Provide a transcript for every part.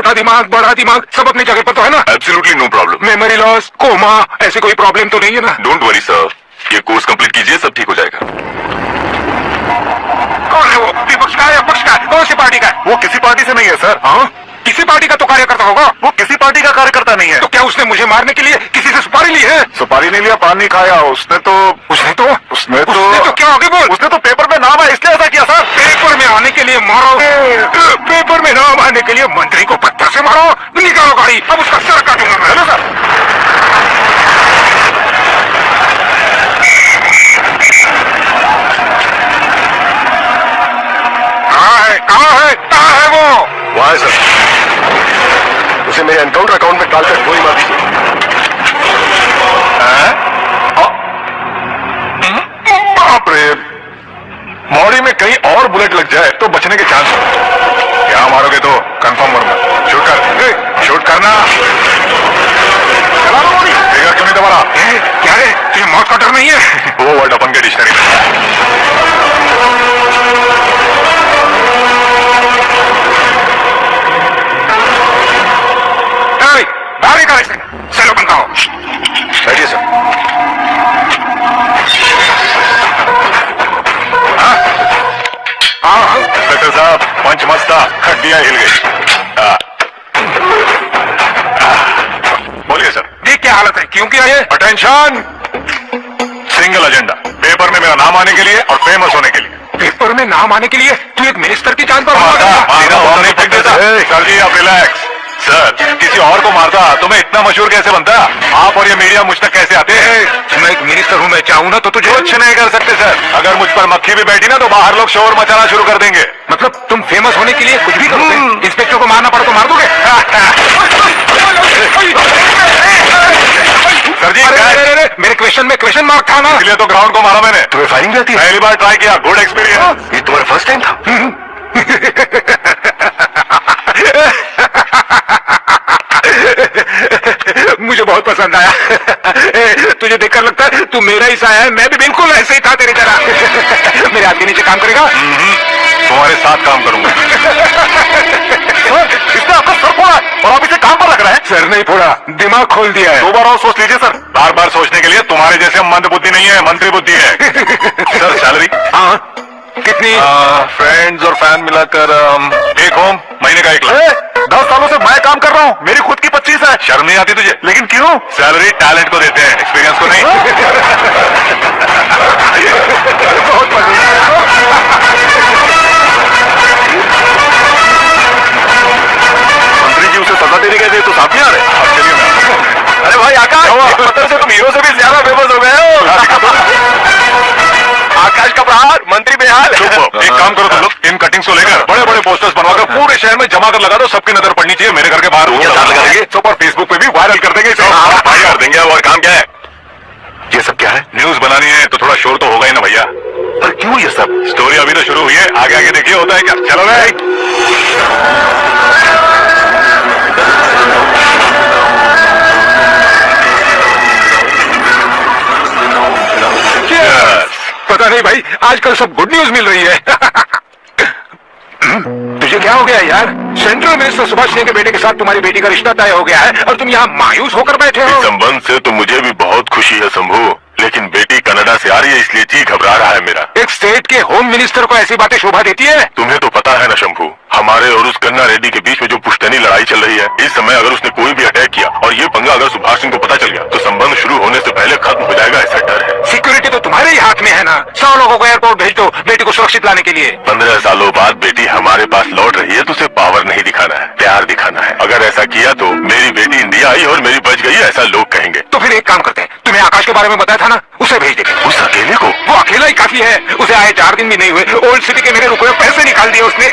छोटा दिमाग, बड़ा दिमाग सब अपनी जगह पर तो है ना? Absolutely no problem. Memory loss, coma, ऐसी कोई प्रॉब्लम तो नहीं है ना? डोंट वरी सर, ये कोर्स कंप्लीट कीजिए, सब ठीक हो जाएगा। कौन है वो? विपक्ष का है या पक्ष का है? कौन सी पार्टी का है? वो किसी पार्टी से नहीं है सर। हाँ, किसी पार्टी का तो कार्यकर्ता होगा। वो किसी पार्टी का कार्यकर्ता नहीं है। तो क्या उसने मुझे मारने के लिए किसी से सुपारी ली है? सुपारी नहीं लिया, पान नहीं खाया। उसने तो क्या आगे बोल? उसने तो पेपर में नाम है इसलिए ऐसा किया सर। पेपर में आने के लिए मारो, पेपर में नाम आने के लिए मंत्री को पत्थर से मारो। निकालो गाड़ी, अब उसका सर काटूंगा मैं। Hello sir. कहाँ है वो? वहाँ है सर। उसे मेरे एनकाउंटर अकाउंट में डालकर गोली मार दीजिए। बाप रे, बॉडी में कहीं और बुलेट लग जाए तो बचने के चांस है। क्या मारोगे तो कंफर्म मरूंगा। शूट कर, शूट करना। चला लो गोली। देखा क्यों नहीं दोबारा? क्या है? तुझे मौत का डर नहीं है? वो वर्ड अपन के डिक्शनरी में। बाहर निकाल इसे। चलो बंद आओ। बैठिए सर। इंस्पेक्टर साहब, पंच मस्ता, हड्डियां हिल गई। बोलिए सर। ये क्या हालत है? क्यों किया ये? अटेंशन, सिंगल एजेंडा, पेपर में मेरा नाम आने के लिए और फेमस होने के लिए। पेपर में नाम आने के लिए तू एक मिनिस्टर की जान पर सर जी आप रिलैक्स। सर, किसी और को मारता तो मैं इतना मशहूर कैसे बनता? आप और ये मीडिया मुझ तक कैसे आते हैं? मैं एक मिनिस्टर हूँ, मैं चाहूँ ना तो तुझे कुछ नहीं कर सकते सर। अगर मुझ पर मक्खी भी बैठी ना तो बाहर लोग शोर मचाना शुरू कर देंगे। मतलब तुम फेमस होने के लिए कुछ भी करोगे? इंस्पेक्टर को मारना पड़े तो मार दोगे? सर जी मेरे क्वेश्चन मार्क था ना, इसलिए तो ग्राउंड को मारा मैंने। तुम्हें फायरिंग भी आती है? पहली बार ट्राई किया, गुड एक्सपीरियंस। ये तुम्हारा फर्स्ट टाइम था? मुझे बहुत पसंद आया। तुझे देखकर लगता है तू मेरा ही सा है। मैं भी बिल्कुल ऐसे ही था तेरी तरह। मेरे हाथ के नीचे काम करेगा? तुम्हारे साथ काम करूंगा। सर, इसने आपका सर फोड़ा है और आप इसे काम पर रख रहे हैं। सर नहीं फोड़ा, दिमाग खोल दिया है। 2 बार और सोच लीजिए सर। बार बार सोचने के लिए तुम्हारे जैसे मंद बुद्धि नहीं है, मंत्री बुद्धि है। Sir salary? हाँ, कितनी? फ्रेंड्स और फैन मिलाकर टेक होम महीने का 1 लाख। 10 सालों से मैं काम कर रहा हूँ, मेरी खुद की 25 है। शर्म नहीं आती तुझे? लेकिन क्यों? सैलरी टैलेंट को देते हैं, एक्सपीरियंस को नहीं। बहुत मंत्री जी उसे सजा देने गए थे तो साथ में आ रहे। अब चलिए मैं। अरे भाई आकाश, पत्थर से तुम हीरो से भी ज्यादा फेमस हो गए हो। आकाश का प्रहार, मंत्री बेहाल। एक काम करो तुम लोग, इन कटिंग्स को लेकर बड़े बड़े पोस्टर्स बनवाकर पूरे शहर में जमा कर लगा दो। सबकी नजर पड़नी चाहिए मेरे घर के बाहर। लगा देंगे सब और फेसबुक पे भी वायरल कर देंगे। कर देंगे। और काम क्या है? ये सब क्या है? न्यूज बनानी है तो थोड़ा शोर तो होगा ही ना भैया। पर क्यों ये सब? स्टोरी अभी तो शुरू हुई है, आगे आगे देखिए होता है क्या। चलो भाई। पता नहीं भाई, आजकल सब गुड न्यूज मिल रही है। तुझे क्या हो गया यार? सेंट्रल मिनिस्टर सुभाष सिंह के बेटे के साथ तुम्हारी बेटी का रिश्ता तय हो गया है और तुम यहाँ मायूस होकर बैठे हो। इस संबंध से तो मुझे भी बहुत खुशी है शंभू, लेकिन बेटी कनाडा से आ रही है इसलिए जी घबरा रहा है मेरा। एक स्टेट के होम मिनिस्टर को ऐसी बातें शोभा देती है? तुम्हें तो पता है ना शंभू, हमारे और उस कन्ना रेड्डी के बीच में जो पुश्तैनी लड़ाई चल रही है। इस समय अगर उसने कोई भी अटैक किया और ये पंगा अगर सुभाष सिंह को पता चल गया तो संबंध शुरू होने से पहले खत्म हो जाएगा, ऐसा डर है। सिक्योरिटी तो तुम्हारे ही हाथ में है ना। 100 लोगों को एयरपोर्ट भेज दो बेटी को सुरक्षित लाने के लिए। 15 सालों बाद बेटी हमारे पास लौट रही है तो उसे पावर नहीं दिखाना है, प्यार दिखाना है। अगर ऐसा किया तो मेरी बेटी इंडिया आई और मेरी बच गई, ऐसा लोग कहेंगे। तो फिर एक काम करते हैं, तुम्हें आकाश के बारे में बताया था ना, उसे भेज देंगे। उस अकेले को? वो अकेला ही काफी है। उसे आए 4 दिन भी नहीं हुए, ओल्ड सिटी के मेरे रुपए पैसे निकाल दिए उसने।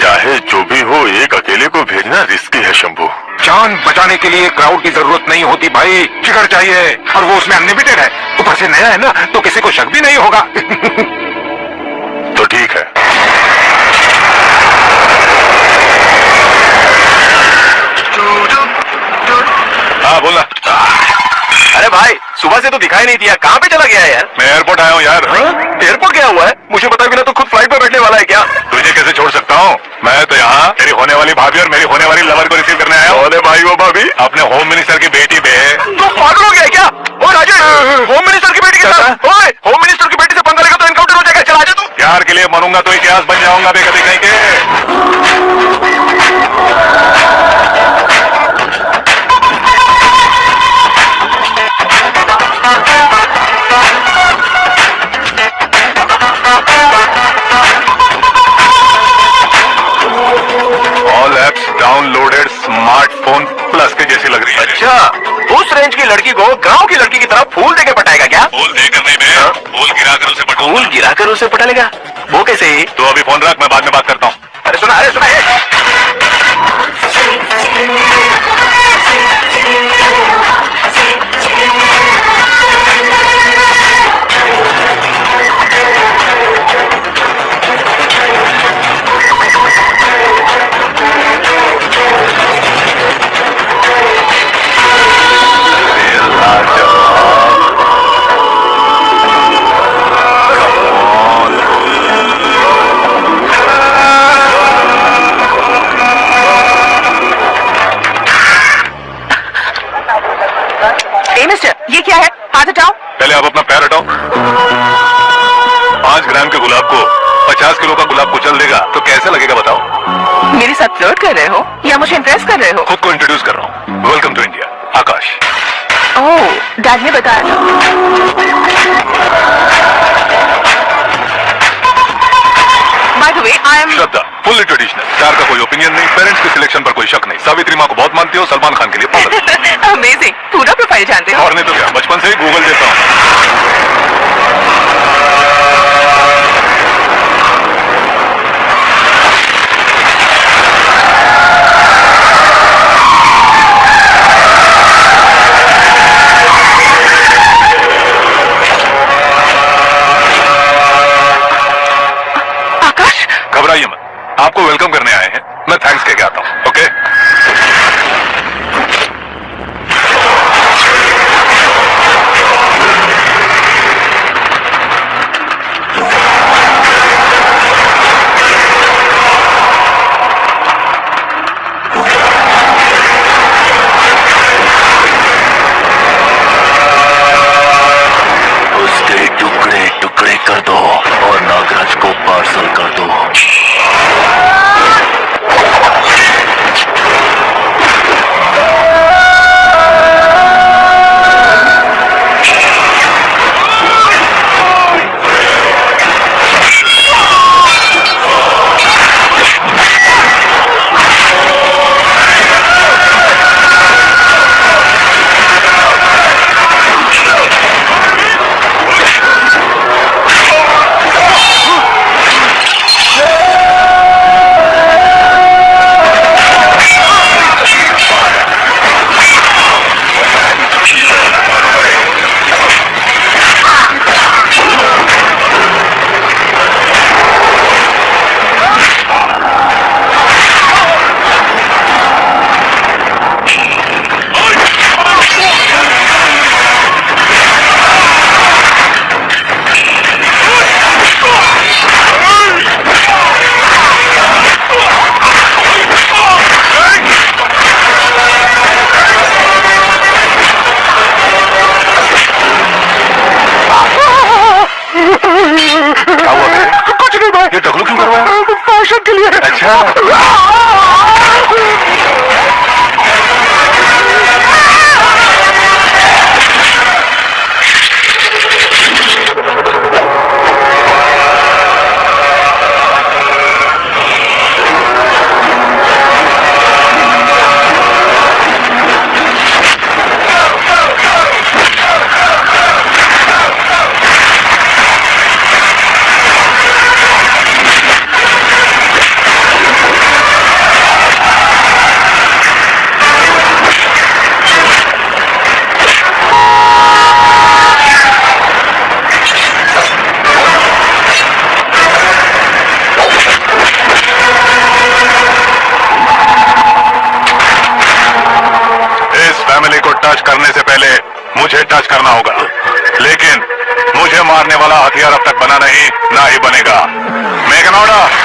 चाहे जो भी हो, एक अकेले को भेजना रिस्की है शंभू। जान बचाने के लिए क्राउड की जरूरत नहीं होती भाई, जिगर चाहिए। और वो उसमें अनलिमिटेड है, ऊपर से नया है ना तो किसी को शक भी नहीं होगा। तो ठीक है। हाँ बोलना। अरे भाई, सुबह से तो दिखाई नहीं दिया, कहाँ पे चला गया है यार? मैं एयरपोर्ट आया हूँ यार। एयरपोर्ट गया हुआ है? मुझे पता भी ना, तो खुद फ्लाइट पे बैठने वाला है क्या? तुझे कैसे छोड़ सकता हूँ? मैं तो यहाँ तेरी होने वाली भाभी भाई वो भाभी अपने होम मिनिस्टर की बेटी पे तो पागल हो गया क्या? ओ राजेश, होम मिनिस्टर की बेटी के साथ ओए होम मिनिस्टर की बेटी से पंगा लेगा तो एनकाउंटर हो जाएगा। चल आजा तू। प्यार के लिए मरूंगा तो इतिहास बन जाऊंगा बे कभी कहीं के। All apps downloaded smartphone plus के जैसी लग रही है। अच्छा, उस रेंज की लड़की को गांव की लड़की की तरह फूल देके पटाएगा क्या? फूल देकर नहीं बे, फूल गिराकर उसे पटाऊंगा। फूल गिराकर उसे पटा लेगा? वो कैसे? तो अभी फोन रख, मैं बाद में बात करता हूँ। अरे सुना मिस्टर, ये क्या है? हाथ हटाओ। पहले आप अपना पैर हटाओ। 5 ग्राम के गुलाब को 50 किलो का गुलाब कुचल देगा तो कैसे लगेगा बताओ? मेरे साथ फ्लर्ट कर रहे हो या मुझे इम्प्रेस कर रहे हो? खुद को इंट्रोड्यूस कर रहा हूँ। Welcome to India, Akash. ओह, डैड ने बताया था। By the way, I am Shraddha, fully traditional. Star का कोई ओपिनियन नहीं, पेरेंट्स के सिलेक्शन पर कोई शक नहीं। सावित्री माँ को बहुत मानती हो, सलमान खान के लिए पागल। अमेजिंग, पूरा प्रोफाइल जानते हो। और नहीं तो क्या, बचपन से ही गूगल देता हूँ। आकाश, घबराइए मत, आपको वेलकम करने आए हैं। मैं थैंक्स कह के आता हूँ। ओके? उसके टुकड़े टुकड़े कर दो और नागराज को पार्सल कर दो। क्या हुआ बे? कुछ नहीं भाई, ये टकलू क्यों करवाया? फैशन के लिए। अच्छा। फैमिली को टच करने से पहले मुझे टच करना होगा, लेकिन मुझे मारने वाला हथियार अब तक बना नहीं, ना ही बनेगा। Make an order.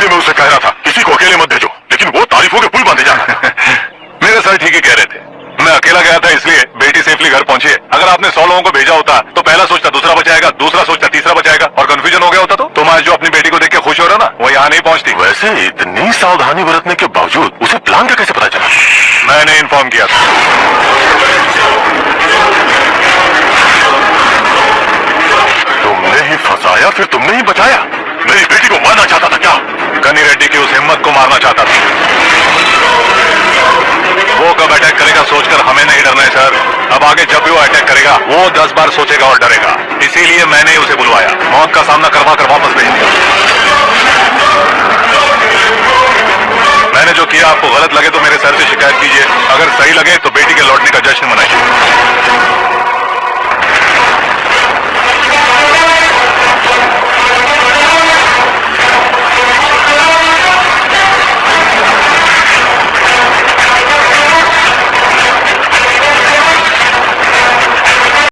मैं उसे कह रहा था किसी को अकेले मत भेजो, लेकिन वो तारीफों के पुल बांधे जा रहा था। मेरे सर ठीक ही कह रहे थे, मैं अकेला गया था इसलिए बेटी सेफली घर पहुंची है। अगर आपने 100 लोगों को भेजा होता तो पहला सोचता दूसरा बचाएगा, दूसरा सोचता तीसरा बचाएगा, और कंफ्यूजन हो गया होता तो तुम आज जो अपनी बेटी को देख के खुश हो रहे हो ना, वो यहाँ नहीं पहुंचती। वैसे इतनी सावधानी बरतने के बावजूद उसे प्लान का कैसे पता चला? मैंने इन्फॉर्म किया था। तुमने ही फंसाया, फिर तुमने ही बचाया। मेरी बेटी को मारना चाहता था क्या? गनी रेड्डी की उस हिम्मत को मारना चाहता था। वो कब अटैक करेगा सोचकर हमें नहीं डरना है सर। अब आगे जब भी वो अटैक करेगा वो 10 बार सोचेगा और डरेगा, इसीलिए मैंने उसे बुलवाया, मौत का सामना करवा कर वापस भेज दिया। मैंने जो किया आपको गलत लगे तो मेरे सर से शिकायत कीजिए, अगर सही लगे तो